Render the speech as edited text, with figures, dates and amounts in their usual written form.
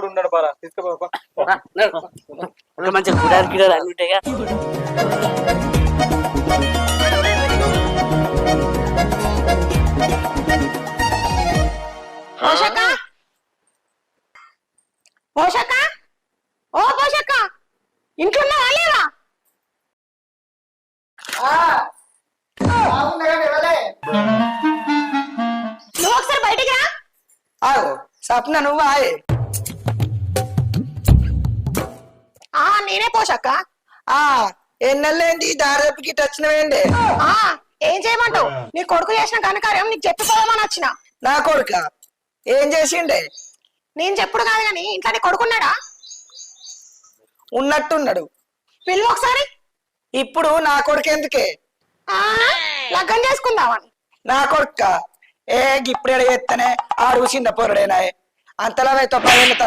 ఉన్నాడు పారా తీసుకుపో మంచిగా గుడారు గిడారు అన్ని ఉంటాయిగా. పోషక పోషక ఓ పోషక ఇంట్లో ఉన్నావా లేవా? నువ్వు ఒకసారి బయటికి రా. ఆగో సప్న నువ్వు ఆయే నేనే పోషక్క. ఎన్నెళ్ళేంటి దారేపుకి వచ్చినవేండి? ఏం చేయమంటావు? నీ కొడుకు చేసిన ఘనకార్యం నీకు చెప్పిపోదామని వచ్చిన. నా కొడుక ఏం చేసిండే? నేను చెప్పుడు కాదు గాని ఇంట్లో నీ కొడుకున్నాడా? ఉన్నట్టున్నాడు. పిలువు ఒకసారి. ఇప్పుడు నా కొడుకు ఎందుకే? లగ్గం చేసుకుందామని. నా కొడుక ఇప్పుడు ఎడ చేస్తేనే ఆడు చిన్న పొరడేనా అంతలా 10 ఏళ్ళ తర్వాత